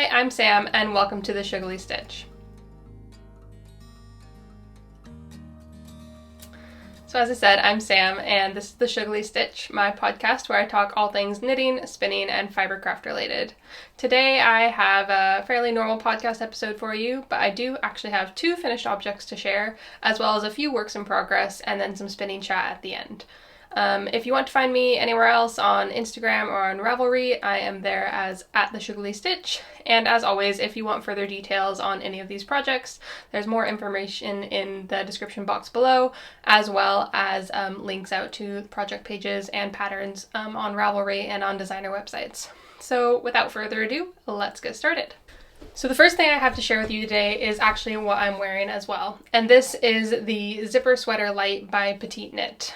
Hi, I'm Sam and welcome to the Shoogly Stitch. So as I said, I'm Sam and this is the Shoogly Stitch, my podcast where I talk all things knitting, spinning, and fibercraft related. Today I have a fairly normal podcast episode for you, but I do actually have 2 finished objects to share, as well as a few works in progress and then some spinning chat at the end. If you want to find me anywhere else on Instagram or on Ravelry, I am there as @theshoogly_stitch. And as always, if you want further details on any of these projects, there's more information in the description box below, as well as links out to project pages and patterns on Ravelry and on designer websites. So without further ado, let's get started. So the first thing I have to share with you today is actually what I'm wearing as well. And this is the Zipper Sweater Light by Petite Knit.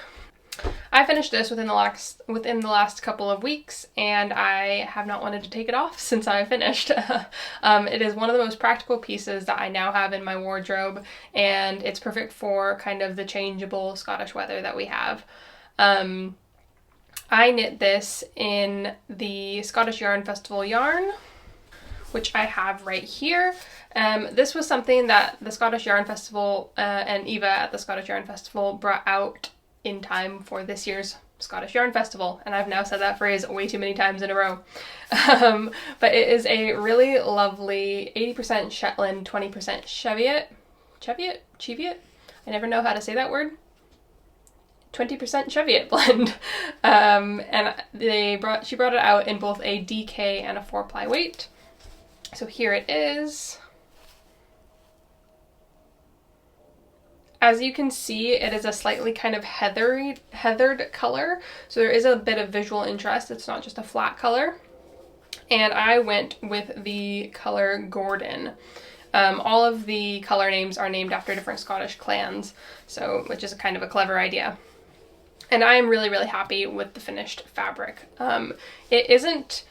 I finished this within the last couple of weeks, and I have not wanted to take it off since I finished. It is one of the most practical pieces that I now have in my wardrobe, and it's perfect for kind of the changeable Scottish weather that we have. I knit this in the Scottish Yarn Festival yarn, which I have right here. This was something that the Scottish Yarn Festival and Eva at the Scottish Yarn Festival brought out in time for this year's Scottish Yarn Festival, and I've now said that phrase way too many times in a row. But it is a really lovely 80% Shetland, 20% Cheviot? I never know how to say that word. 20% Cheviot blend. And she brought it out in both a DK and a 4-ply weight. So here it is. As you can see, it is a slightly kind of heathered color, so there is a bit of visual interest. It's not just a flat color. And I went with the color Gordon. All of the color names are named after different Scottish clans, which is kind of a clever idea. And I am really, really happy with the finished fabric. It isn't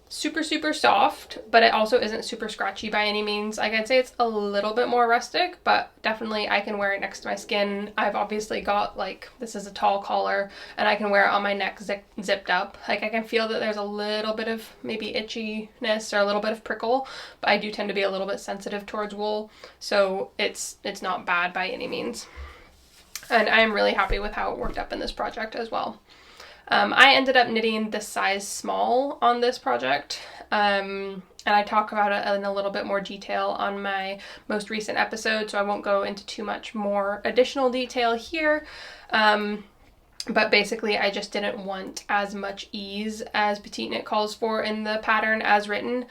super soft, but it also isn't super scratchy by any means. Like, I'd say it's a little bit more rustic, but definitely I can wear it next to my skin. I've obviously got, like, this is a tall collar, and I can wear it on my neck zipped up. Like, I can feel that there's a little bit of maybe itchiness or a little bit of prickle, but I do tend to be a little bit sensitive towards wool, so it's not bad by any means. And I am really happy with how it worked up in this project as well. I ended up knitting the size small on this project, and I talk about it in a little bit more detail on my most recent episode, so I won't go into too much more additional detail here. But basically I just didn't want as much ease as Petite Knit calls for in the pattern as written.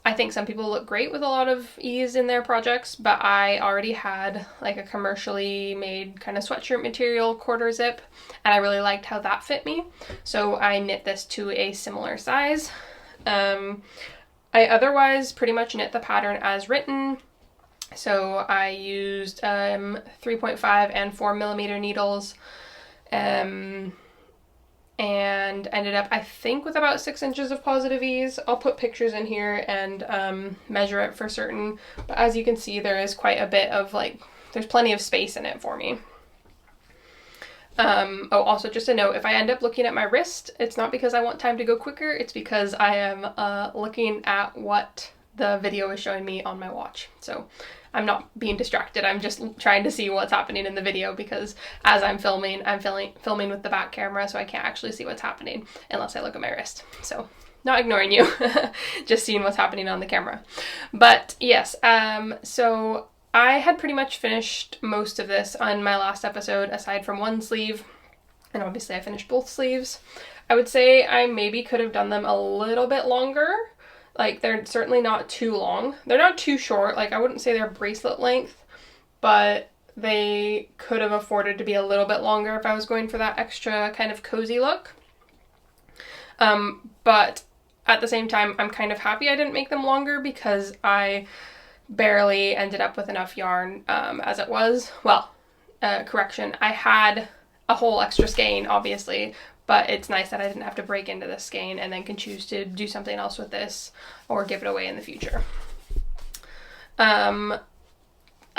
I think some people look great with a lot of ease in their projects, but I already had like a commercially made kind of sweatshirt material quarter zip, and I really liked how that fit me. So I knit this to a similar size. I otherwise pretty much knit the pattern as written. So I used 3.5 and 4mm needles, and ended up, I think, with about 6 inches of positive ease. I'll put pictures in here and measure it for certain, but as you can see, there is quite a bit of, like, there's plenty of space in it for me. Also just a note, if I end up looking at my wrist, it's not because I want time to go quicker, it's because I am looking at what the video is showing me on my watch. So I'm not being distracted, I'm just trying to see what's happening in the video, because as I'm filming with the back camera, so I can't actually see what's happening unless I look at my wrist. So not ignoring you, just seeing what's happening on the camera. But yes, so I had pretty much finished most of this on my last episode, aside from one sleeve, and obviously I finished both sleeves. I would say I maybe could have done them a little bit longer. Like, they're certainly not too long. They're not too short. Like, I wouldn't say they're bracelet length, but they could have afforded to be a little bit longer if I was going for that extra kind of cozy look. But at the same time, I'm kind of happy I didn't make them longer, because I barely ended up with enough yarn as it was. Well, correction, I had a whole extra skein, obviously, but it's nice that I didn't have to break into this skein and then can choose to do something else with this or give it away in the future. I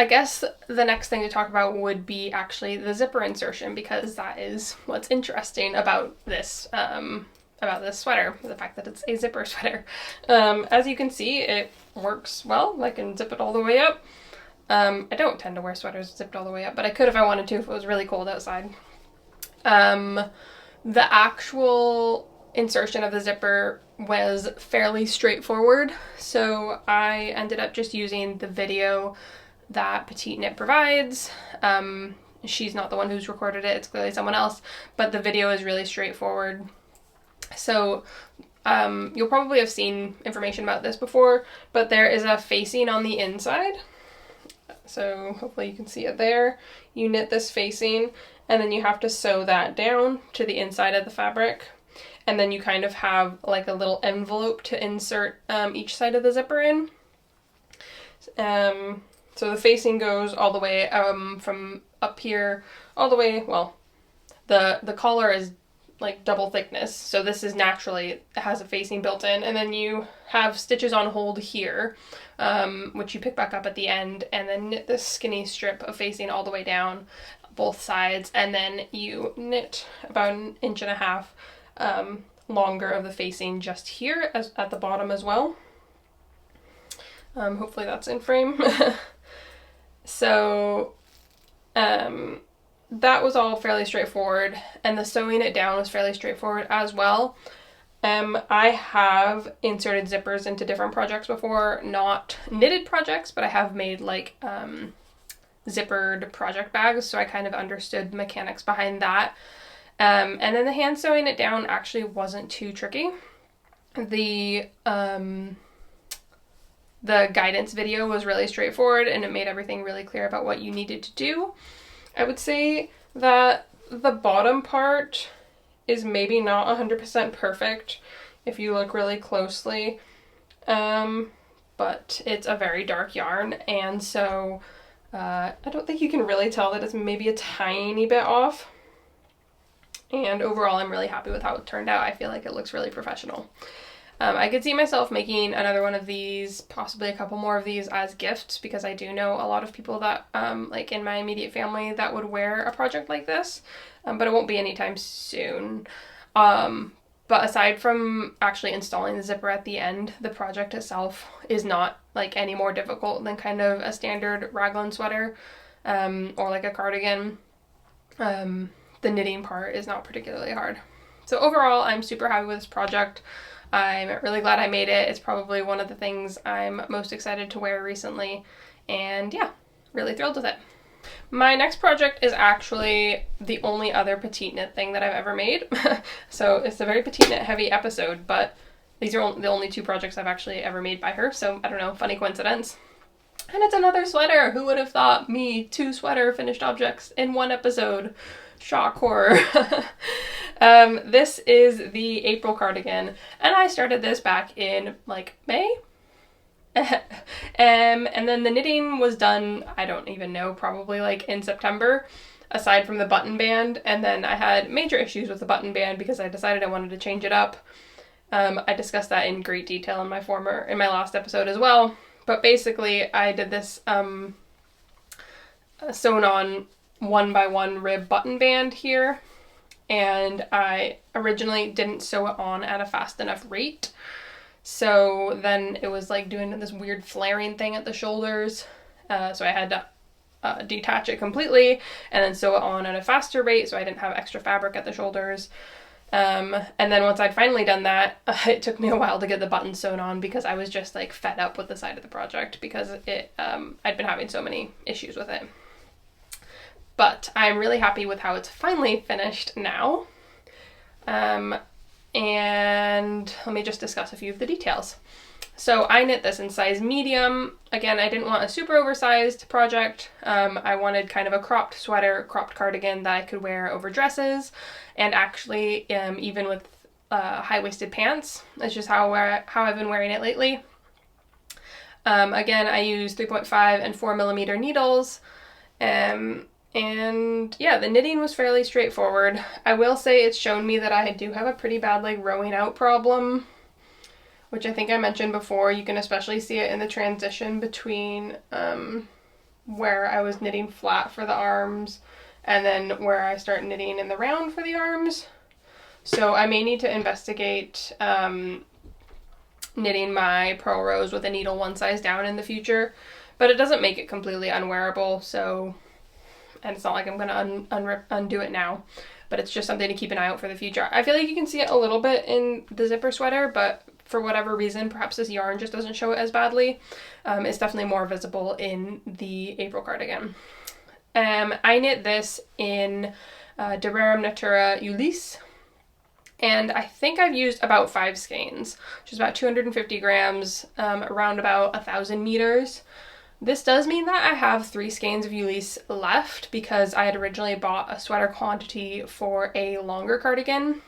guess the next thing to talk about would be actually the zipper insertion, because that is what's interesting about this about this sweater, the fact that it's a zipper sweater. As you can see, it works well. I can zip it all the way up. I don't tend to wear sweaters zipped all the way up, but I could if I wanted to if it was really cold outside. The actual insertion of the zipper was fairly straightforward, so I ended up just using the video that Petite Knit provides. She's not the one who's recorded it, it's clearly someone else, but the video is really straightforward. So you'll probably have seen information about this before, but there is a facing on the inside. So hopefully you can see it there. You knit this facing and then you have to sew that down to the inside of the fabric. And then you kind of have like a little envelope to insert each side of the zipper in. So the facing goes all the way from up here all the way, well, the collar is like double thickness, so this is naturally, it has a facing built in, and then you have stitches on hold here, which you pick back up at the end, and then knit this skinny strip of facing all the way down both sides, and then you knit about 1.5 inches longer of the facing just here as at the bottom as well. Hopefully that's in frame. So that was all fairly straightforward, and the sewing it down was fairly straightforward as well. I have inserted zippers into different projects before, not knitted projects, but I have made like zippered project bags, so I kind of understood the mechanics behind that. And then the hand sewing it down actually wasn't too tricky. The guidance video was really straightforward, and it made everything really clear about what you needed to do. I would say that the bottom part is maybe not 100% perfect if you look really closely, but it's a very dark yarn, and so I don't think you can really tell that it's maybe a tiny bit off. And overall, I'm really happy with how it turned out. I feel like it looks really professional. I could see myself making another one of these, possibly a couple more of these as gifts, because I do know a lot of people that, like in my immediate family, that would wear a project like this, but it won't be anytime soon. But aside from actually installing the zipper at the end, the project itself is not like any more difficult than kind of a standard raglan sweater, or like a cardigan. The knitting part is not particularly hard. So overall, I'm super happy with this project. I'm really glad I made it. It's probably one of the things I'm most excited to wear recently, and yeah, really thrilled with it. My next project is actually the only other Petite Knit thing that I've ever made. So it's a very Petite Knit heavy episode, but these are the only 2 projects I've actually ever made by her, so I don't know, funny coincidence. And it's another sweater! Who would have thought me 2 sweater finished objects in one episode? Shock horror. This is the April cardigan, and I started this back in like May. And then the knitting was done, I don't even know, probably like in September, aside from the button band, and then I had major issues with the button band because I decided I wanted to change it up. I discussed that in great detail in my last episode as well, but basically I did this sewn on 1x1 rib button band here, and I originally didn't sew it on at a fast enough rate, so then it was like doing this weird flaring thing at the shoulders, so I had to detach it completely and then sew it on at a faster rate so I didn't have extra fabric at the shoulders. And then once I'd finally done that, it took me a while to get the buttons sewn on because I was just like fed up with the side of the project because I'd been having so many issues with it. But I'm really happy with how it's finally finished now. And let me just discuss a few of the details. So I knit this in size medium. Again, I didn't want a super oversized project. I wanted kind of a cropped sweater, cropped cardigan that I could wear over dresses, and actually even with high-waisted pants. That's just how I've been wearing it lately. Again, I use 3.5 and 4mm needles. And yeah, the knitting was fairly straightforward. I will say it's shown me that I do have a pretty bad like rowing out problem, which I think I mentioned before. You can especially see it in the transition between where I was knitting flat for the arms and then where I start knitting in the round for the arms. So I may need to investigate knitting my pearl rose with a needle one size down in the future, but it doesn't make it completely unwearable, so, and it's not like I'm gonna undo it now, but it's just something to keep an eye out for the future. I feel like you can see it a little bit in the zipper sweater, but for whatever reason, perhaps this yarn just doesn't show it as badly. It's definitely more visible in the April cardigan. I knit this in De Rerum Natura Ulisse, and I think I've used about 5 skeins, which is about 250 grams, around about 1,000 meters. This does mean that I have 3 skeins of Ulisse left because I had originally bought a sweater quantity for a longer cardigan,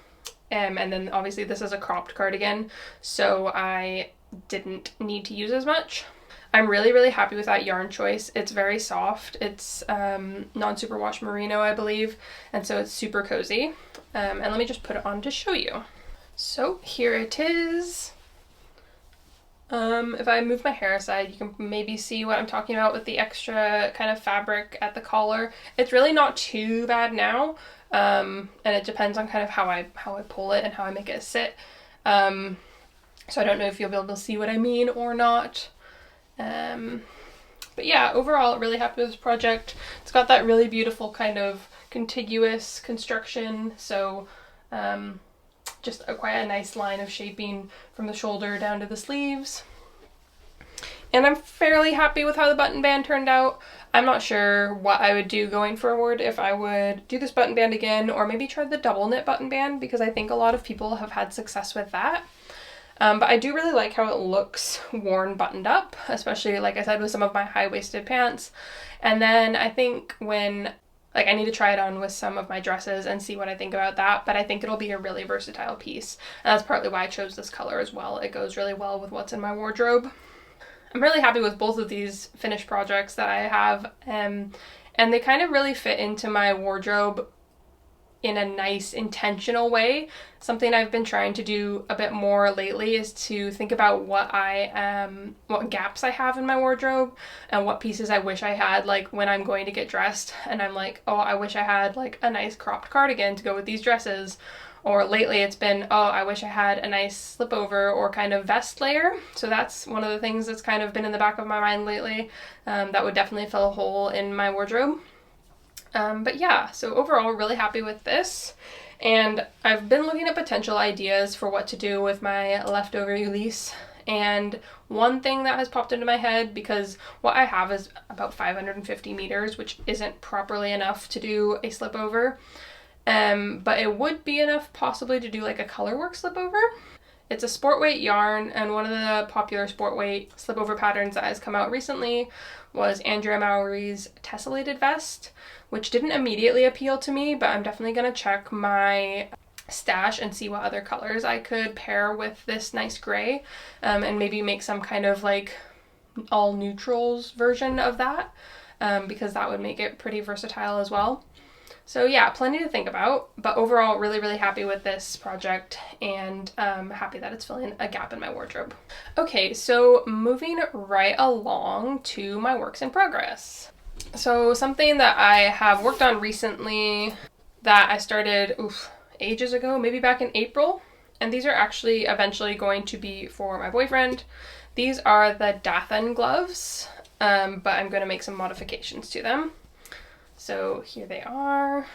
and then obviously this is a cropped cardigan, so I didn't need to use as much. I'm really, really happy with that yarn choice. It's very soft. It's non-superwash merino, I believe, and so it's super cozy. And let me just put it on to show you. So here it is. If I move my hair aside, you can maybe see what I'm talking about with the extra kind of fabric at the collar. It's really not too bad now, and it depends on kind of how I pull it and how I make it sit. So I don't know if you'll be able to see what I mean or not. But yeah, overall, really happy with this project. It's got that really beautiful kind of contiguous construction, so just quite a nice line of shaping from the shoulder down to the sleeves. And I'm fairly happy with how the button band turned out. I'm not sure what I would do going forward, if I would do this button band again or maybe try the double knit button band, because I think a lot of people have had success with that. But I do really like how it looks worn buttoned up, especially, like I said, with some of my high-waisted pants. And then I think when, like, I need to try it on with some of my dresses and see what I think about that, but I think it'll be a really versatile piece. And that's partly why I chose this color as well. It goes really well with what's in my wardrobe. I'm really happy with both of these finished projects that I have, and they kind of really fit into my wardrobe in a nice intentional way. Something I've been trying to do a bit more lately is to think about what gaps I have in my wardrobe and what pieces I wish I had, like when I'm going to get dressed and I'm like, oh, I wish I had like a nice cropped cardigan to go with these dresses. Or lately it's been, oh, I wish I had a nice slipover or kind of vest layer. So that's one of the things that's kind of been in the back of my mind lately. That would definitely fill a hole in my wardrobe. But yeah, so overall, really happy with this. And I've been looking at potential ideas for what to do with my leftover Ulisse. And one thing that has popped into my head, because what I have is about 550 meters, which isn't properly enough to do a slipover. But it would be enough possibly to do like a colorwork slipover. It's a sport weight yarn, and one of the popular sport weight slipover patterns that has come out recently was Andrea Mowry's tessellated vest, which didn't immediately appeal to me, but I'm definitely going to check my stash and see what other colors I could pair with this nice gray, and maybe make some kind of like all neutrals version of that, because that would make it pretty versatile as well. So yeah, plenty to think about, but overall really, really happy with this project, and happy that it's filling a gap in my wardrobe. Okay, so moving right along to my works in progress. So something that I have worked on recently that I started ages ago, maybe back in April, and these are actually eventually going to be for my boyfriend. These are the Dathan Gloves, but I'm going to make some modifications to them. So here they are.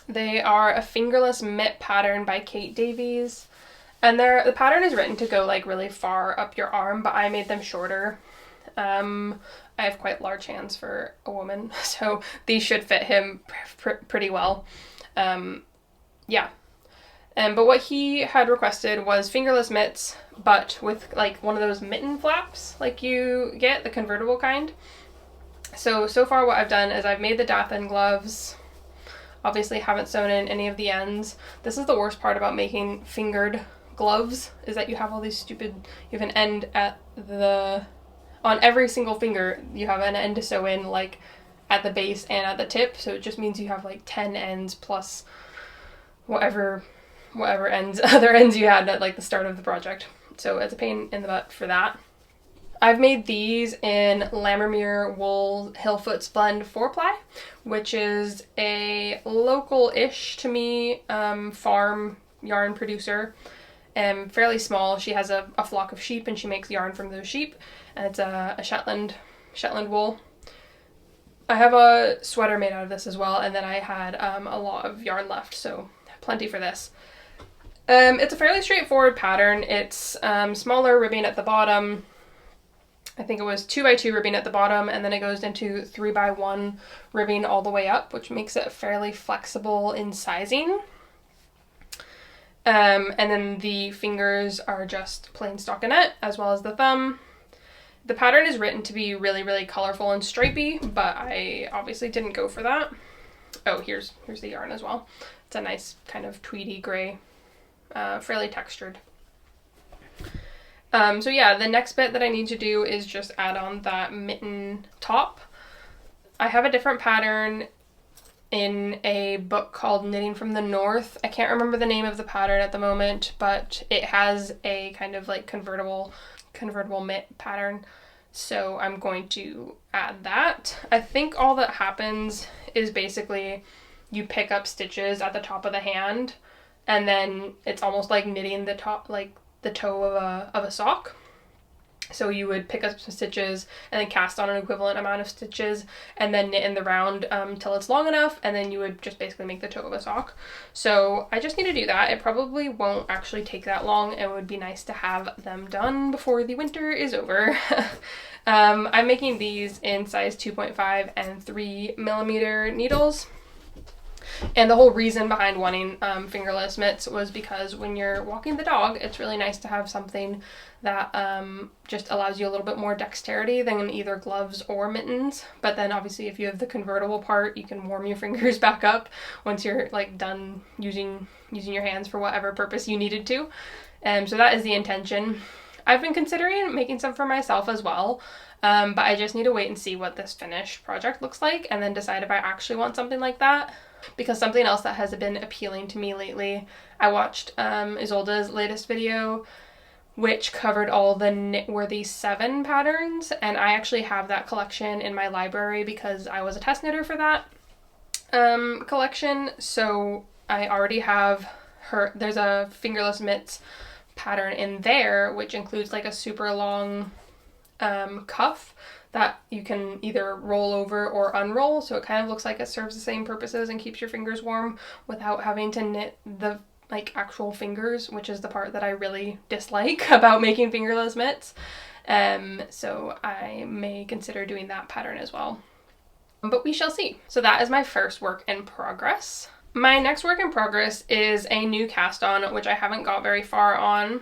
They are a fingerless mitt pattern by Kate Davies. And the pattern is written to go like really far up your arm, but I made them shorter. I have quite large hands for a woman, so these should fit him pretty well. Yeah. But what he had requested was fingerless mitts, but with like one of those mitten flaps like you get, the convertible kind. So far what I've done is I've made the Dathan gloves. Obviously haven't sewn in any of the ends. This is the worst part about making fingered gloves, is that you have all these you have an end on every single finger, you have an end to sew in, like at the base and at the tip, so it just means you have like 10 ends plus whatever other ends you had at like the start of the project. So it's a pain in the butt for that. I've made these in Lammermuir Wool Hillfoots Blend 4-ply, which is a local-ish to me farm yarn producer. Fairly small. She has a flock of sheep and she makes yarn from those sheep, and it's a Shetland wool. I have a sweater made out of this as well, and then I had a lot of yarn left, so plenty for this. It's a fairly straightforward pattern. It's smaller ribbing at the bottom. I think it was 2x2 ribbing at the bottom, and then it goes into 3x1 ribbing all the way up, which makes it fairly flexible in sizing. And then the fingers are just plain stockinette, as well as the thumb. The pattern is written to be really, really colorful and stripy, but I obviously didn't go for that. Oh, here's the yarn as well. It's a nice kind of tweedy gray, fairly textured. So yeah, the next bit that I need to do is just add on that mitten top. I have a different pattern in a book called Knitting from the North. I can't remember the name of the pattern at the moment, but it has a kind of like convertible mitt pattern. So I'm going to add that. I think all that happens is basically you pick up stitches at the top of the hand, and then it's almost like knitting the top, like the toe of a sock. So you would pick up some stitches and then cast on an equivalent amount of stitches and then knit in the round till it's long enough, and then you would just basically make the toe of a sock. So I just need to do that. It probably won't actually take that long. It would be nice to have them done before the winter is over. I'm making these in size 2.5 and 3mm needles. And the whole reason behind wanting fingerless mitts was because when you're walking the dog, it's really nice to have something that just allows you a little bit more dexterity than either gloves or mittens. But then obviously if you have the convertible part, you can warm your fingers back up once you're like done using your hands for whatever purpose you needed to. So that is the intention. I've been considering making some for myself as well. But I just need to wait and see what this finished project looks like and then decide if I actually want something like that. Because something else that has been appealing to me lately, I watched Isolde's latest video, which covered all the Knitworthy 7 patterns, and I actually have that collection in my library because I was a test knitter for that collection. So I already have there's a fingerless mitts pattern in there, which includes like a super long cuff that you can either roll over or unroll, so it kind of looks like it serves the same purposes and keeps your fingers warm without having to knit the like actual fingers, which is the part that I really dislike about making fingerless mitts. So I may consider doing that pattern as well, but we shall see. So that is my first work in progress. My next work in progress is a new cast on, which I haven't got very far on,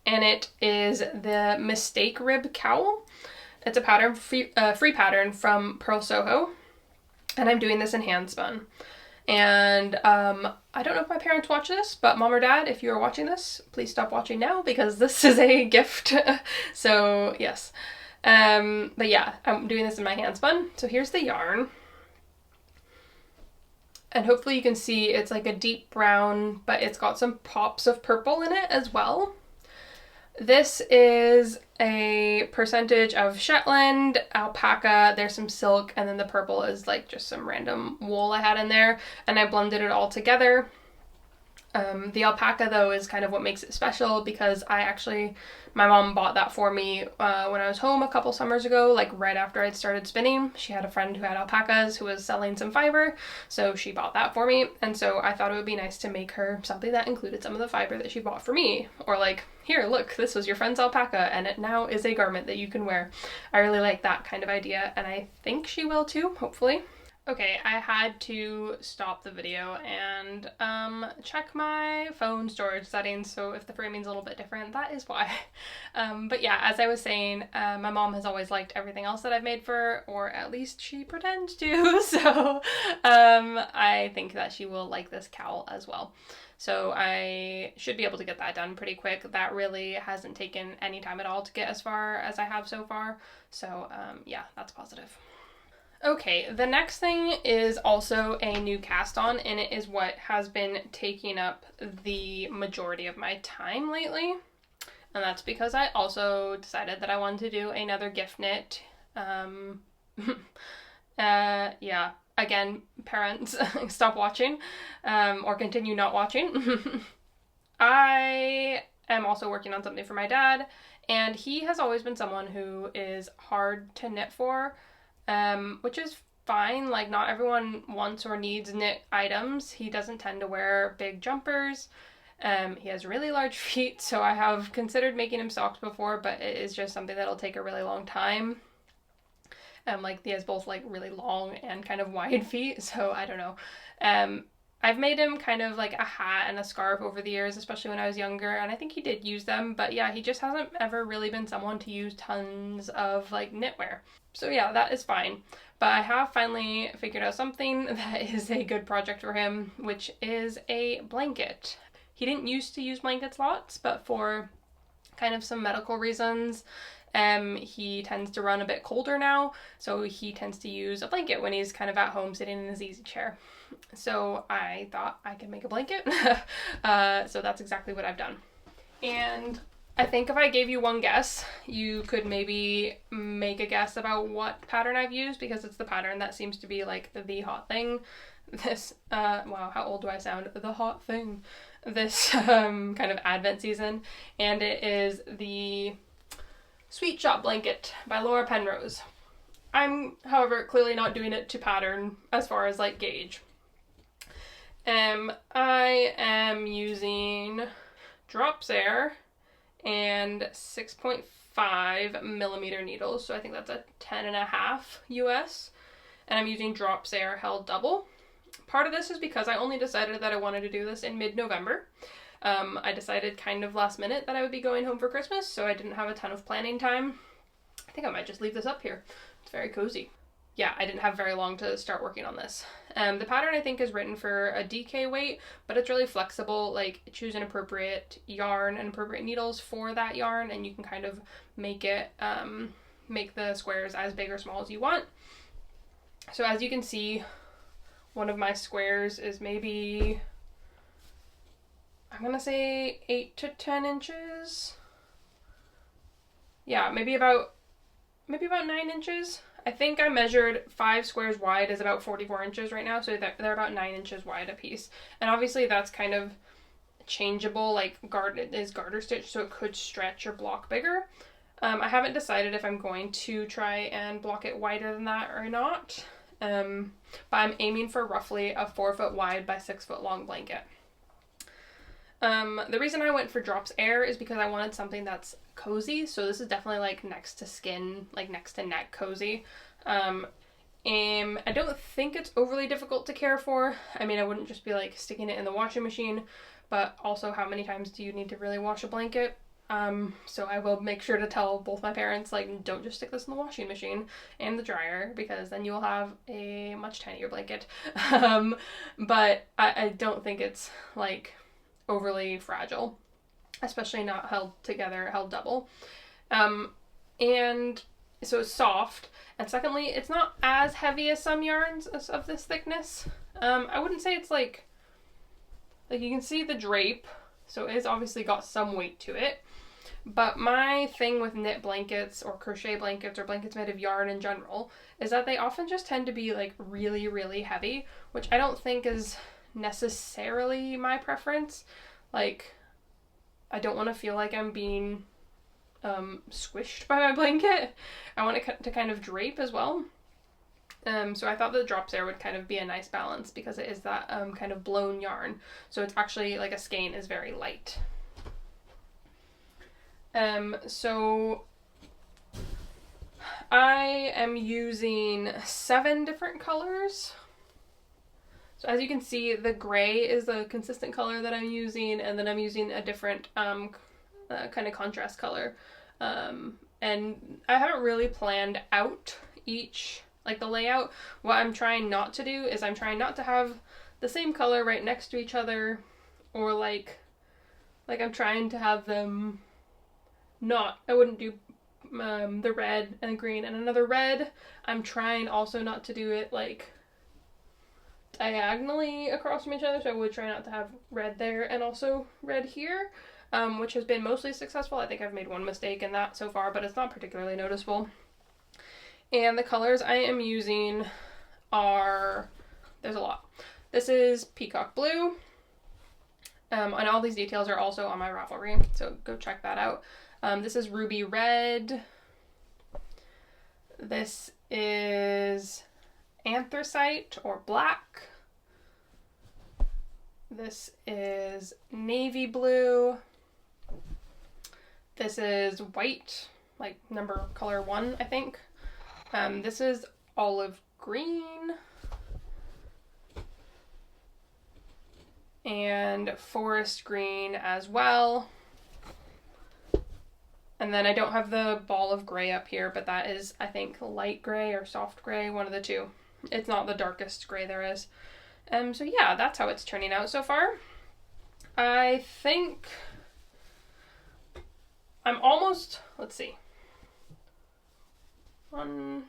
and it is the Mistake Rib Cowl. It's a pattern, free pattern from Purl Soho, and I'm doing this in hand spun. And I don't know if my parents watch this, but mom or dad, if you are watching this, please stop watching now because this is a gift. So yes, but yeah, I'm doing this in my hand spun. So here's the yarn, and hopefully you can see it's like a deep brown, but it's got some pops of purple in it as well. This is a percentage of Shetland, alpaca, there's some silk, and then the purple is like just some random wool I had in there, and I blended it all together. The alpaca though is kind of what makes it special because my mom bought that for me when I was home a couple summers ago, like right after I'd started spinning. She had a friend who had alpacas who was selling some fiber, so she bought that for me, and so I thought it would be nice to make her something that included some of the fiber that she bought for me, or like, here, look, this was your friend's alpaca and it now is a garment that you can wear. I really like that kind of idea, and I think she will too, hopefully. Okay, I had to stop the video and check my phone storage settings, so if the framing's a little bit different, that is why. But yeah, as I was saying, my mom has always liked everything else that I've made for her, or at least she pretends to, so I think that she will like this cowl as well. So I should be able to get that done pretty quick. That really hasn't taken any time at all to get as far as I have so far, so yeah, that's positive. Okay, the next thing is also a new cast on, and it is what has been taking up the majority of my time lately. And that's because I also decided that I wanted to do another gift knit. Yeah, again, parents, stop watching, or continue not watching. I am also working on something for my dad, and he has always been someone who is hard to knit for, which is fine. Like, not everyone wants or needs knit items. He doesn't tend to wear big jumpers. He has really large feet, so I have considered making him socks before, but it is just something that'll take a really long time. Like, he has both like really long and kind of wide feet, so I don't know. I've made him kind of like a hat and a scarf over the years, especially when I was younger, and I think he did use them, but yeah, he just hasn't ever really been someone to use tons of like knitwear. So yeah, that is fine. But I have finally figured out something that is a good project for him, which is a blanket. He didn't used to use blankets lots, but for kind of some medical reasons, he tends to run a bit colder now, so he tends to use a blanket when he's kind of at home sitting in his easy chair. So I thought I could make a blanket. So that's exactly what I've done. And I think if I gave you one guess, you could maybe make a guess about what pattern I've used, because it's the pattern that seems to be like the hot thing. This, wow, how old do I sound? The hot thing. This kind of Advent season. And it is the Sweet Shop Blanket by Laura Penrose. I'm, however, clearly not doing it to pattern as far as like gauge. I am using Drops Air and 6.5 millimeter needles, so I think that's a 10.5 US, and I'm using Drops Air held double. Part of this is because I only decided that I wanted to do this in mid-November. I decided kind of last minute that I would be going home for Christmas, so I didn't have a ton of planning time. I think I might just leave this up here. It's very cozy. Yeah, I didn't have very long to start working on this. The pattern I think is written for a DK weight, but it's really flexible. Like, choose an appropriate yarn and appropriate needles for that yarn, and you can kind of make it, make the squares as big or small as you want. So as you can see, one of my squares is maybe, I'm gonna say 8 to 10 inches. Yeah, maybe about 9 inches. I think I measured 5 squares wide is about 44 inches right now, so they're about 9 inches wide a piece. And obviously that's kind of changeable, like it is garter stitch, so it could stretch or block bigger. I haven't decided if I'm going to try and block it wider than that or not, but I'm aiming for roughly a 4 foot wide by 6 foot long blanket. The reason I went for Drops Air is because I wanted something that's cozy, so this is definitely like next to skin, like next to neck cozy. And I don't think it's overly difficult to care for. I mean, I wouldn't just be like sticking it in the washing machine, but also how many times do you need to really wash a blanket? So I will make sure to tell both my parents, like, don't just stick this in the washing machine and the dryer, because then you will have a much tinier blanket. But I don't think it's like overly fragile, especially not held together, held double. And so it's soft, and secondly, it's not as heavy as some yarns of this thickness. I wouldn't say it's like you can see the drape, so it's obviously got some weight to it. But my thing with knit blankets or crochet blankets or blankets made of yarn in general is that they often just tend to be like really, really heavy, which I don't think is necessarily my preference. Like, I don't want to feel like I'm being squished by my blanket. I want it to kind of drape as well. So I thought the Drops Air would kind of be a nice balance, because it is that kind of blown yarn. So it's actually like a skein is very light. So I am using 7 different colors. So as you can see, the gray is the consistent color that I'm using, and then I'm using a different kind of contrast color. And I haven't really planned out each, like the layout. What I'm trying not to do is I'm trying not to have the same color right next to each other, or like I'm trying to have them not, I wouldn't do the red and green and another red. I'm trying also not to do it like diagonally across from each other, so I would try not to have red there and also red here. which has been mostly successful. I think I've made one mistake in that so far, but it's not particularly noticeable. And the colors I am using are, there's a lot. This is Peacock Blue, and all these details are also on my Ravelry, so go check that out. This is Ruby Red. This is Anthracite or Black. This is Navy Blue. This is White, like color 1, I think. This is Olive Green. And Forest Green as well. And then I don't have the ball of gray up here, but that is, I think, light gray or soft gray, one of the two. It's not the darkest gray there is. So yeah, that's how it's turning out so far. I think I'm almost, let's see. 1,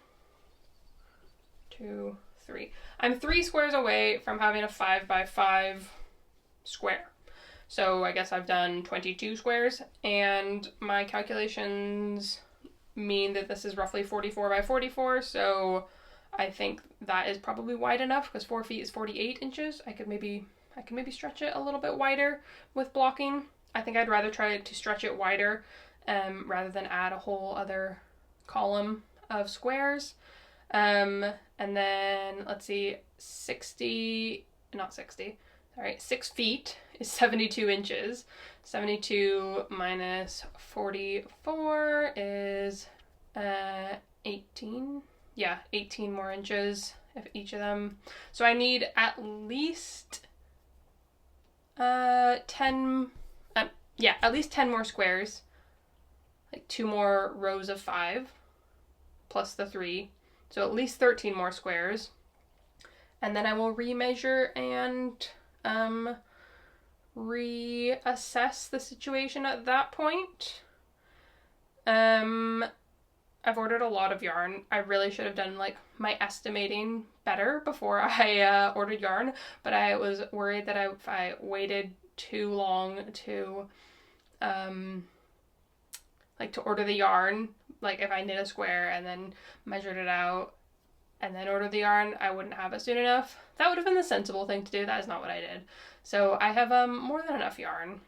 2, 3. I'm 3 squares away from having a 5x5 square. So I guess I've done 22 squares, and my calculations mean that this is roughly 44 by 44, so I think that is probably wide enough, because 4 feet is 48 inches. I can maybe stretch it a little bit wider with blocking. I think I'd rather try to stretch it wider rather than add a whole other column of squares. And then let's see, 6 feet is 72 inches. 72 minus 44 is 18. Yeah, 18 more inches of each of them. So I need at least 10 more squares. Like 2 more rows of 5 plus the 3. So at least 13 more squares. And then I will remeasure and reassess the situation at that point. I've ordered a lot of yarn. I really should have done like my estimating better before I ordered yarn, but I was worried that if I waited too long to order the yarn, like if I knit a square and then measured it out and then ordered the yarn, I wouldn't have it soon enough. That would have been the sensible thing to do. That is not what I did. So I have more than enough yarn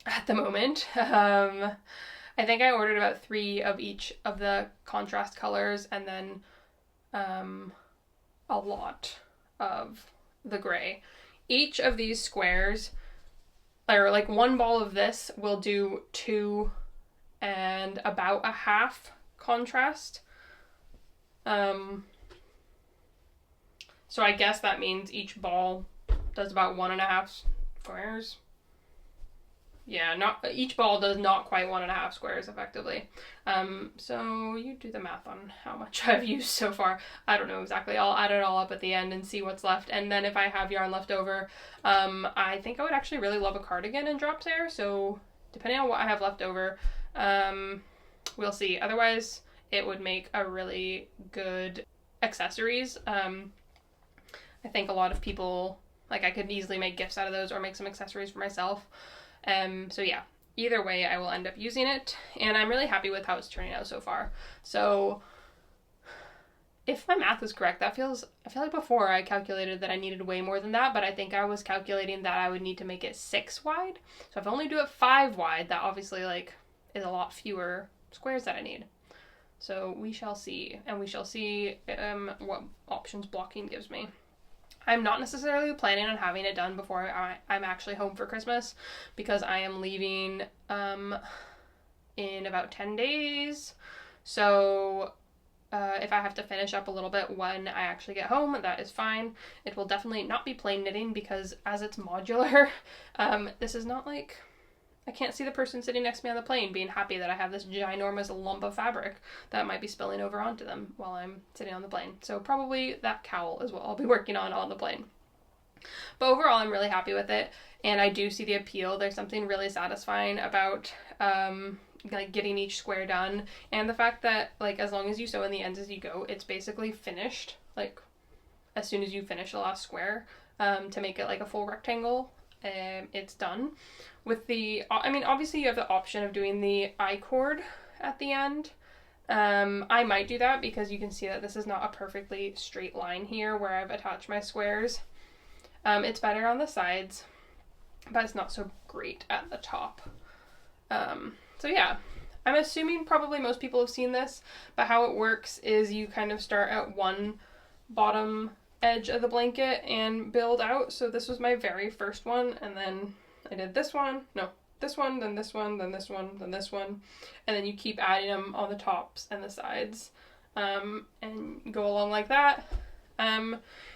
at the moment. I think I ordered about 3 of each of the contrast colors, and then a lot of the gray. Each of these squares, or like one ball of this, will do 2 and about a half contrast. So I guess that means each ball does about 1.5 squares. Yeah, each ball does not quite 1.5 squares effectively. So you do the math on how much I've used so far. I don't know exactly. I'll add it all up at the end and see what's left. And then if I have yarn left over, I think I would actually really love a cardigan in drops there. So depending on what I have left over, we'll see. Otherwise, it would make a really good accessories. I think a lot of people, like I could easily make gifts out of those or make some accessories for myself. So yeah, either way I will end up using it, and I'm really happy with how it's turning out so far. So if my math is correct, I feel like before I calculated that I needed way more than that, but I think I was calculating that I would need to make it 6 wide. So if I only do it 5 wide, that obviously like is a lot fewer squares that I need. So we shall see, and we shall see what options blocking gives me. I'm not necessarily planning on having it done before I'm actually home for Christmas, because I am leaving in about 10 days. So if I have to finish up a little bit when I actually get home, that is fine. It will definitely not be plain knitting, because as it's modular, this is not like, I can't see the person sitting next to me on the plane being happy that I have this ginormous lump of fabric that might be spilling over onto them while I'm sitting on the plane. So probably that cowl is what I'll be working on the plane. But overall, I'm really happy with it, and I do see the appeal. There's something really satisfying about like getting each square done, and the fact that like as long as you sew in the ends as you go, it's basically finished. Like as soon as you finish the last square to make it like a full rectangle, it's done, with the, I mean, obviously you have the option of doing the I-cord at the end. I might do that because you can see that this is not a perfectly straight line here where I've attached my squares. It's better on the sides, but it's not so great at the top. So yeah, I'm assuming probably most people have seen this, but how it works is you kind of start at one bottom edge of the blanket and build out. So this was my very first one, and then I did this one, no, this one, then this one, then this one, then this one, and then you keep adding them on the tops and the sides, and go along like that.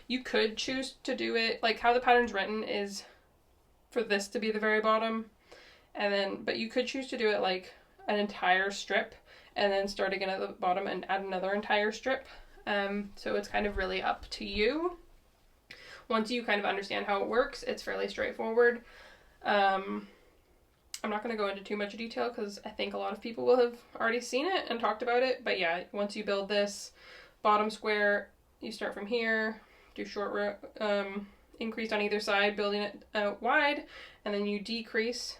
You could choose to do it, like how the pattern's written is for this to be the very bottom, and then, but you could choose to do it like an entire strip and then start again at the bottom and add another entire strip. So it's kind of really up to you. Once you kind of understand how it works, it's fairly straightforward. I'm not going to go into too much detail because I think a lot of people will have already seen it and talked about it. But yeah, once you build this bottom square, you start from here, do short row, increase on either side, building it out wide, and then you decrease.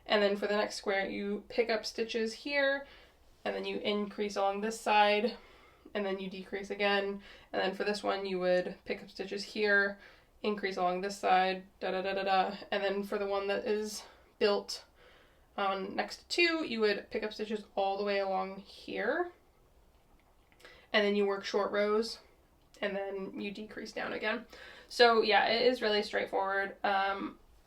And then for the next square, you pick up stitches here, and then you increase along this side, and then you decrease again. And then for this one, you would pick up stitches here, increase along this side, da da da da da. And then for the one that is built on next to 2, you would pick up stitches all the way along here, and then you work short rows, and then you decrease down again. So yeah, it is really straightforward.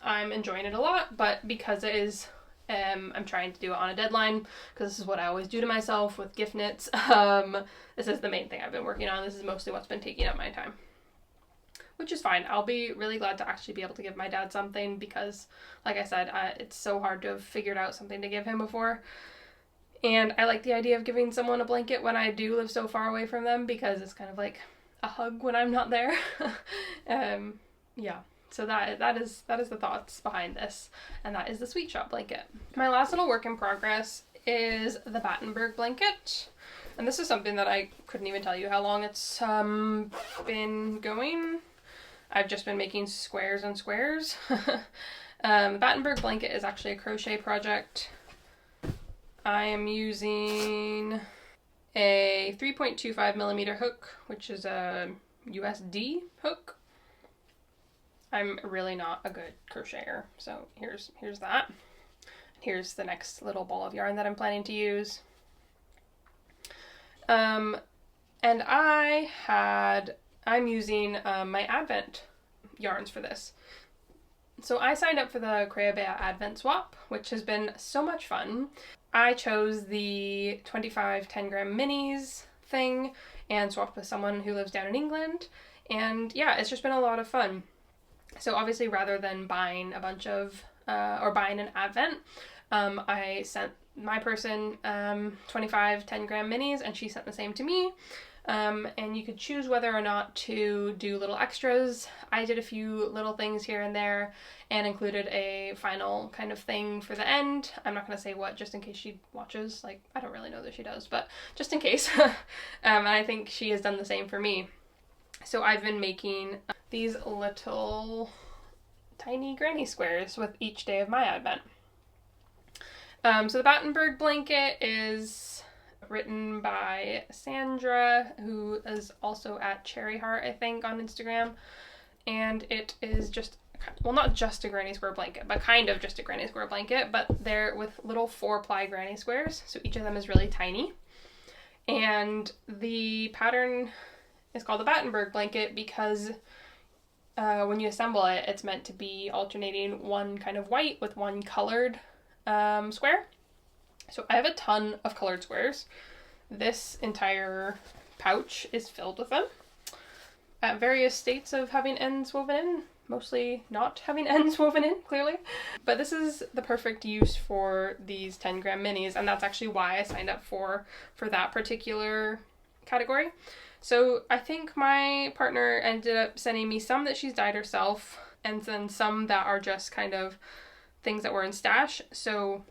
I'm enjoying it a lot, but because it is, I'm trying to do it on a deadline, because this is what I always do to myself with gift knits. This is the main thing I've been working on. This is mostly what's been taking up my time, which is fine. I'll be really glad to actually be able to give my dad something, because like I said, it's so hard to have figured out something to give him before. And I like the idea of giving someone a blanket when I do live so far away from them, because it's kind of like a hug when I'm not there. Yeah. So that is the thoughts behind this, and that is the Sweet Shop blanket. My last little work in progress is the Battenberg Blanket, and this is something that I couldn't even tell you how long it's been going. I've just been making squares and squares. The Battenberg Blanket is actually a crochet project. I am using a 3.25mm hook, which is a USD hook. I'm really not a good crocheter, so here's that. Here's the next little ball of yarn that I'm planning to use. And I'm using my Advent yarns for this. So I signed up for the Crayabea Advent Swap, which has been so much fun. I chose the 25 10-gram minis thing and swapped with someone who lives down in England, and yeah, it's just been a lot of fun. So obviously, rather than buying a bunch of, or buying an Advent, I sent my person 25 10-gram minis, and she sent the same to me. And you could choose whether or not to do little extras. I did a few little things here and there and included a final kind of thing for the end. I'm not going to say what, just in case she watches. Like, I don't really know that she does, but just in case. And I think she has done the same for me. So I've been making these little tiny granny squares with each day of my Advent. So the Battenberg Blanket is written by Sandra, who is also at Cherry Heart, I think, on Instagram. And it is just, well, not just a granny square blanket, but kind of just a granny square blanket, but they're with little 4-ply granny squares. So each of them is really tiny. And the pattern is called the Battenberg Blanket because when you assemble it, it's meant to be alternating one kind of white with one colored square. So I have a ton of colored squares. This entire pouch is filled with them at various states of having ends woven in, mostly not having ends woven in, clearly. But this is the perfect use for these 10-gram minis, and that's actually why I signed up for that particular category. So I think my partner ended up sending me some that she's dyed herself, and then some that are just kind of things that were in stash. So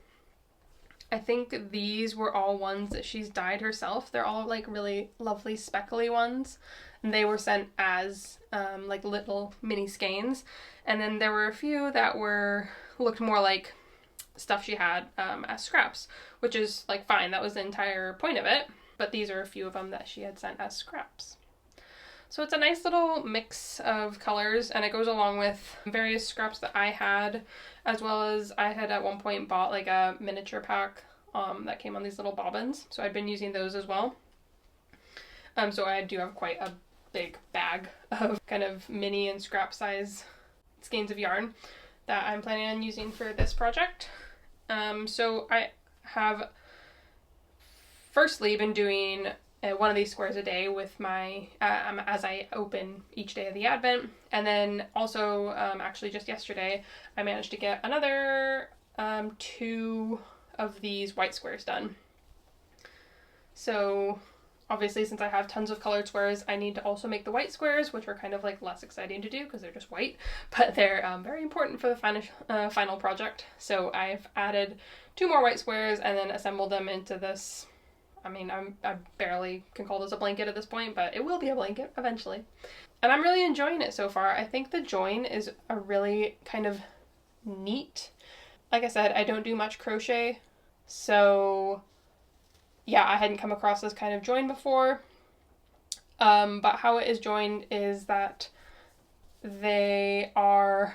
I think these were all ones that she's dyed herself. They're all like really lovely speckly ones, and they were sent as like little mini skeins. And then there were a few that looked more like stuff she had as scraps, which is like fine. That was the entire point of it. But these are a few of them that she had sent as scraps. So it's a nice little mix of colors, and it goes along with various scraps that I had, as well as I had at one point bought like a miniature pack that came on these little bobbins. So I've been using those as well. So I do have quite a big bag of kind of mini and scrap size skeins of yarn that I'm planning on using for this project. So I have firstly been doing one of these squares a day with my as I open each day of the Advent, and then also actually just yesterday I managed to get another 2 of these white squares done. So obviously, since I have tons of colored squares, I need to also make the white squares, which are kind of like less exciting to do because they're just white, but they're very important for the final project. So I've added 2 more white squares and then assembled them into this. I mean, I barely can call this a blanket at this point, but it will be a blanket eventually. And I'm really enjoying it so far. I think the join is a really kind of neat. Like I said, I don't do much crochet, so yeah, I hadn't come across this kind of join before, but how it is joined is that they are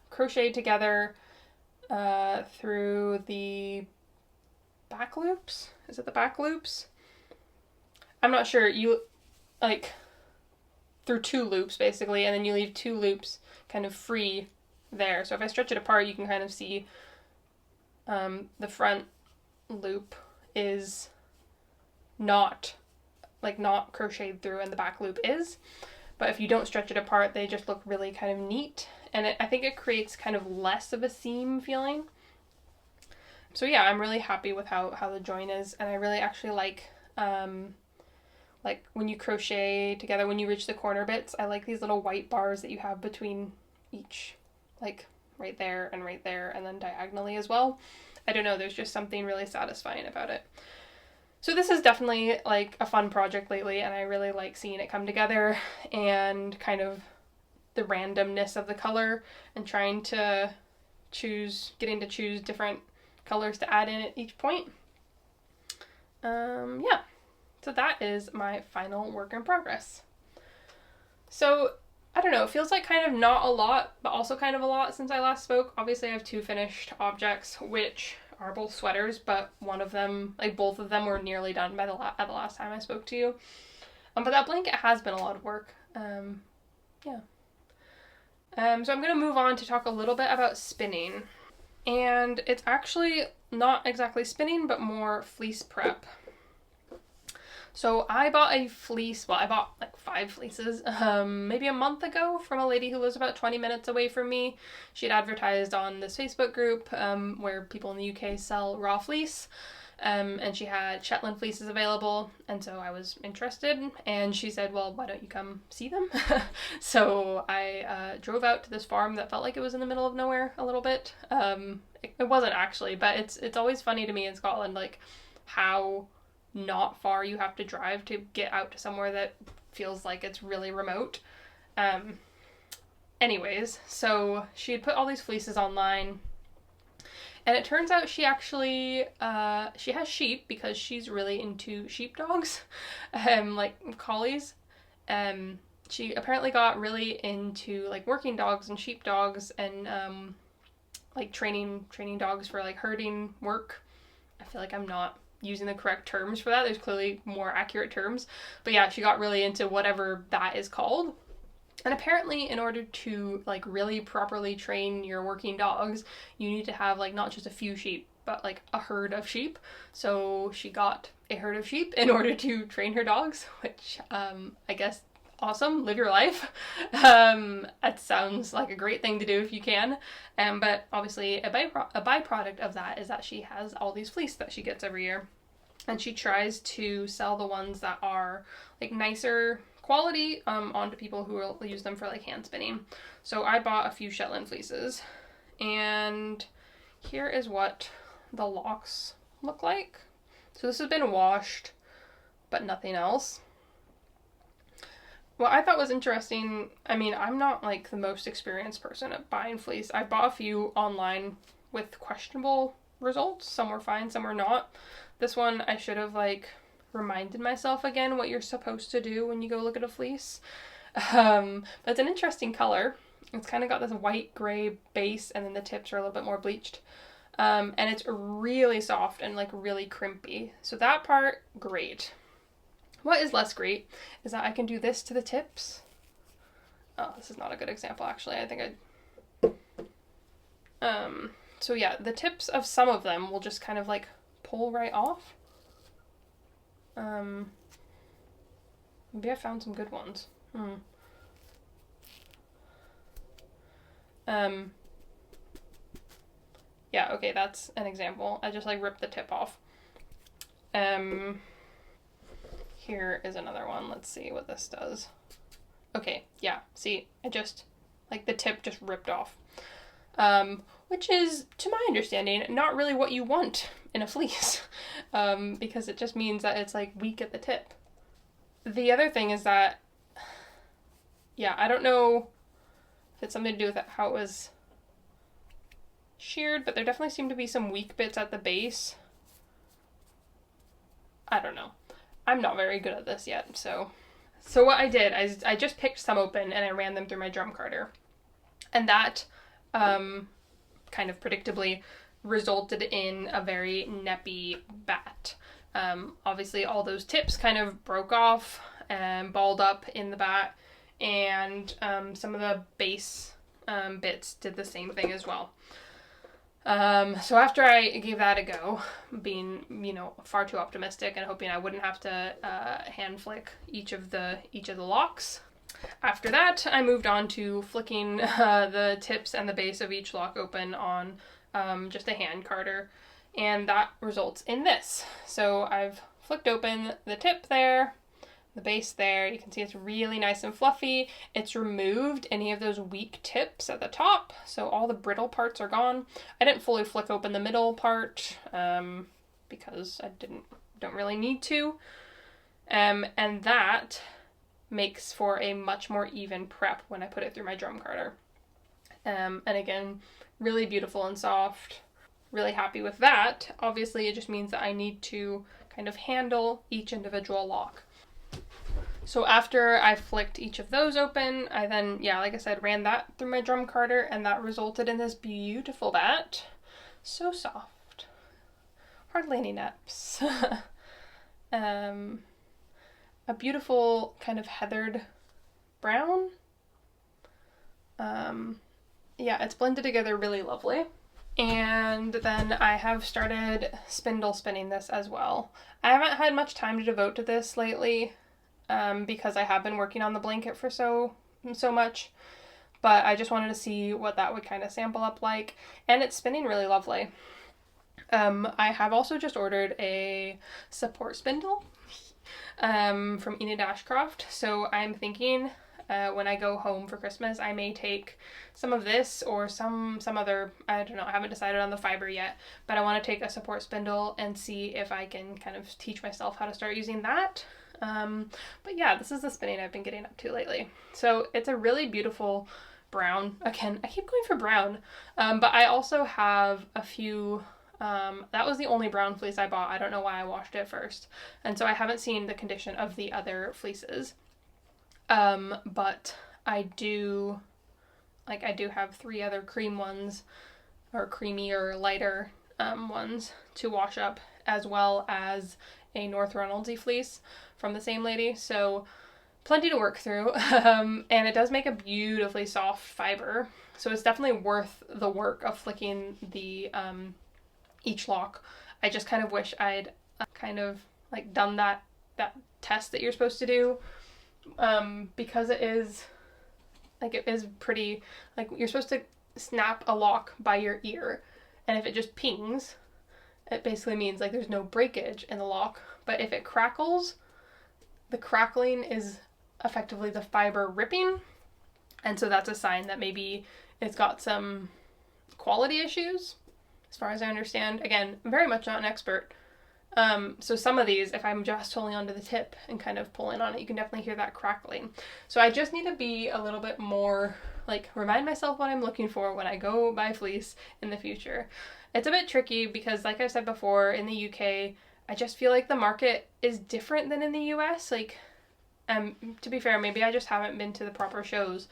crocheted together through the back loops. Is it the back loops? I'm not sure. You like through 2 loops basically, and then you leave 2 loops kind of free there. So if I stretch it apart, you can kind of see the front loop is not crocheted through and the back loop is, but if you don't stretch it apart, they just look really kind of neat, and I think it creates kind of less of a seam feeling. So yeah, I'm really happy with how the join is, and I really actually like when you crochet together, when you reach the corner bits, I like these little white bars that you have between each, like right there, and then diagonally as well. I don't know, there's just something really satisfying about it. So this is definitely like a fun project lately, and I really like seeing it come together and kind of the randomness of the color and trying to getting to choose different colors to add in at each point. Yeah, so that is my final work in progress. So I don't know, it feels like kind of not a lot, but also kind of a lot since I last spoke. Obviously I have 2 finished objects, which are both sweaters, but one of them, like both of them, were nearly done by at the last time I spoke to you. But that blanket has been a lot of work. Yeah. So I'm going to move on to talk a little bit about spinning. And it's actually not exactly spinning, but more fleece prep. So I bought a fleece, well, I bought like 5 fleeces maybe a month ago from a lady who lives about 20 minutes away from me. She had advertised on this Facebook group where people in the UK sell raw fleece. And she had Shetland fleeces available, and so I was interested, and she said, well, why don't you come see them? So I drove out to this farm that felt like it was in the middle of nowhere a little bit. It wasn't actually, but it's always funny to me in Scotland, like how not far you have to drive to get out to somewhere that feels like it's really remote. Anyways, so she had put all these fleeces online, and it turns out she actually, she has sheep because she's really into sheepdogs, like collies. She apparently got really into like working dogs and sheepdogs and like training dogs for like herding work. I feel like I'm not using the correct terms for that. There's clearly more accurate terms. But yeah, she got really into whatever that is called. And apparently in order to like really properly train your working dogs, you need to have like not just a few sheep, but like a herd of sheep. So she got a herd of sheep in order to train her dogs, which I guess awesome, live your life. That sounds like a great thing to do if you can. But obviously a byproduct of that is that she has all these fleece that she gets every year. And she tries to sell the ones that are like nicer quality onto people who will use them for like hand spinning. So I bought a few Shetland fleeces, and here is what the locks look like. So this has been washed, but nothing else. What I thought was interesting, I mean, I'm not like the most experienced person at buying fleece. I bought a few online with questionable results. Some were fine, some were not. This one I should have like reminded myself again what you're supposed to do when you go look at a fleece. But it's an interesting color. It's kind of got this white gray base, and then the tips are a little bit more bleached. And it's really soft and like really crimpy. So that part, great. What is less great is that I can do this to the tips. Oh, this is not a good example actually. I think so yeah, the tips of some of them will just kind of like pull right off. Maybe I found some good ones. Yeah, okay, that's an example. I just like ripped the tip off. Here is another one. Let's see what this does. Okay, yeah, see, I just, like the tip just ripped off. Which is, to my understanding, not really what you want in a fleece, because it just means that it's like weak at the tip. The other thing is that, yeah, I don't know if it's something to do with how it was sheared, but there definitely seem to be some weak bits at the base. I don't know. I'm not very good at this yet, so what I did is I just picked some open and I ran them through my drum carder. And that, kind of predictably, resulted in a very neppy bat. Obviously all those tips kind of broke off and balled up in the bat, and some of the base bits did the same thing as well. So after I gave that a go, being, you know, far too optimistic and hoping I wouldn't have to hand flick each of the locks, after that I moved on to flicking the tips and the base of each lock open on just a hand carder, and that results in this. So I've flicked open the tip there, the base there. You can see it's really nice and fluffy. It's removed any of those weak tips at the top, so all the brittle parts are gone. I didn't fully flick open the middle part because I don't really need to, and that makes for a much more even prep when I put it through my drum carder. And again, really beautiful and soft. Really happy with that. Obviously it just means that I need to kind of handle each individual lock. So after I flicked each of those open, I then, yeah, like I said, ran that through my drum carder, and that resulted in this beautiful bat. So soft. Hardly any neps. A beautiful kind of heathered brown. Yeah, it's blended together really lovely. And then I have started spindle spinning this as well. I haven't had much time to devote to this lately, because I have been working on the blanket for so much, but I just wanted to see what that would kind of sample up like, and it's spinning really lovely. I have also just ordered a support spindle from Enid Ashcroft, so I'm thinking when I go home for Christmas I may take some of this or some other, I don't know, I haven't decided on the fiber yet, but I want to take a support spindle and see if I can kind of teach myself how to start using that. But yeah, this is the spinning I've been getting up to lately. So it's a really beautiful brown. Again, I keep going for brown, but I also have a few, that was the only brown fleece I bought. I don't know why I washed it first. And so I haven't seen the condition of the other fleeces. But I do have 3 other cream ones, or creamier, lighter ones to wash up, as well as a North Reynoldsy fleece from the same lady, so plenty to work through. And it does make a beautifully soft fiber, so it's definitely worth the work of flicking the each lock. I just kind of wish I'd kind of like done that test that you're supposed to do, because it is pretty, like, you're supposed to snap a lock by your ear, and if it just pings, it basically means like there's no breakage in the lock. But if it crackles, the crackling is effectively the fiber ripping, and so that's a sign that maybe it's got some quality issues, as far as I understand. Again, very much not an expert. So some of these, if I'm just holding onto the tip and kind of pulling on it, you can definitely hear that crackling. So I just need to be a little bit more like remind myself what I'm looking for when I go buy fleece in the future. It's a bit tricky because, like I said before, in the UK, I just feel like the market is different than in the US. Like, to be fair, maybe I just haven't been to the proper shows,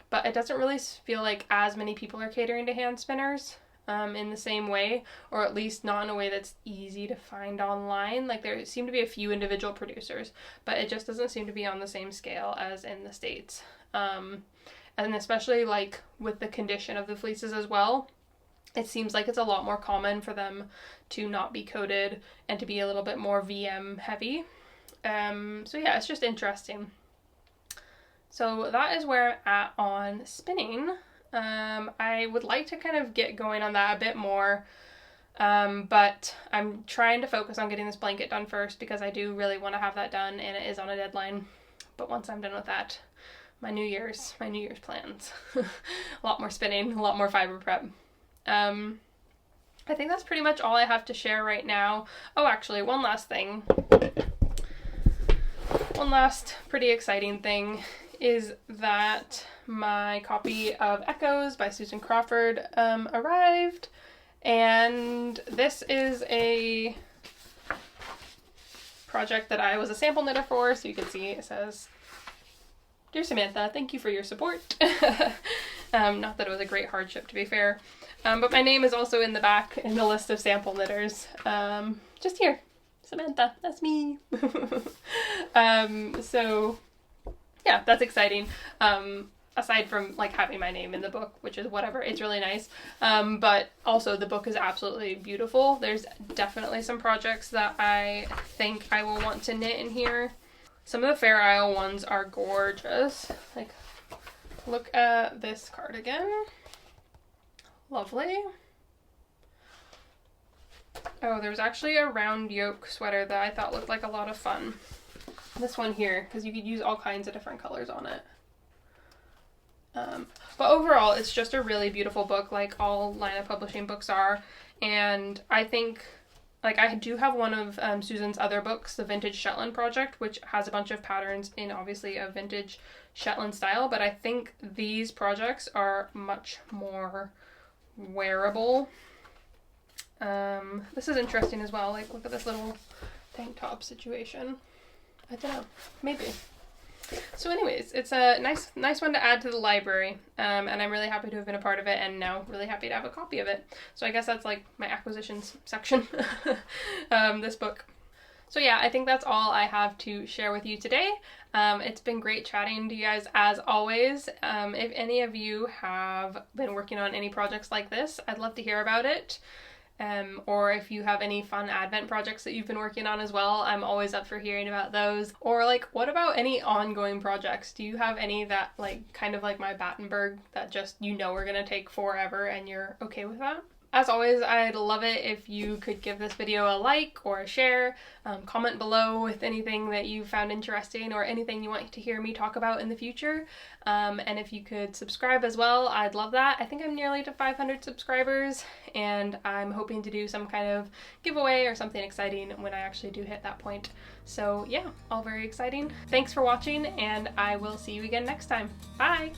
but it doesn't really feel like as many people are catering to hand spinners in the same way, or at least not in a way that's easy to find online. Like, there seem to be a few individual producers, but it just doesn't seem to be on the same scale as in the States. And especially like with the condition of the fleeces as well, it seems like it's a lot more common for them to not be coated and to be a little bit more VM heavy. So yeah, it's just interesting. So that is where I'm at on spinning. I would like to kind of get going on that a bit more, but I'm trying to focus on getting this blanket done first because I do really want to have that done and it is on a deadline. But once I'm done with that, my New Year's plans. A lot more spinning, a lot more fiber prep. I think that's pretty much all I have to share right now. Oh, actually, one last thing. One last pretty exciting thing is that my copy of Echoes by Susan Crawford arrived, and this is a project that I was a sample knitter for, so you can see it says, "Dear Samantha, thank you for your support." Not that it was a great hardship, to be fair, but my name is also in the back in the list of sample knitters. Just here, Samantha, that's me. So yeah, that's exciting. Aside from like having my name in the book, which is whatever, it's really nice. But also the book is absolutely beautiful. There's definitely some projects that I think I will want to knit in here. Some of the Fair Isle ones are gorgeous. Like, look at this cardigan. Lovely. Oh, there's actually a round yoke sweater that I thought looked like a lot of fun. This one here, because you could use all kinds of different colors on it. But overall, it's just a really beautiful book, like all Lina Publishing books are. And I think, like, I do have one of Susan's other books, the Vintage Shetland Project, which has a bunch of patterns in obviously a vintage Shetland style, but I think these projects are much more wearable. This is interesting as well. Like, look at this little tank top situation. I don't know, maybe. So anyways, it's a nice one to add to the library, and I'm really happy to have been a part of it, and now really happy to have a copy of it. So I guess that's like my acquisitions section, this book. So yeah, I think that's all I have to share with you today. It's been great chatting to you guys as always. If any of you have been working on any projects like this, I'd love to hear about it. Or if you have any fun Advent projects that you've been working on as well, I'm always up for hearing about those. Or like, what about any ongoing projects? Do you have any that like, kind of like my Battenberg, that just, you know, are gonna take forever and you're okay with that? As always, I'd love it if you could give this video a like or a share, comment below with anything that you found interesting or anything you want to hear me talk about in the future. And if you could subscribe as well, I'd love that. I think I'm nearly to 500 subscribers, and I'm hoping to do some kind of giveaway or something exciting when I actually do hit that point. So yeah, all very exciting. Thanks for watching, and I will see you again next time. Bye!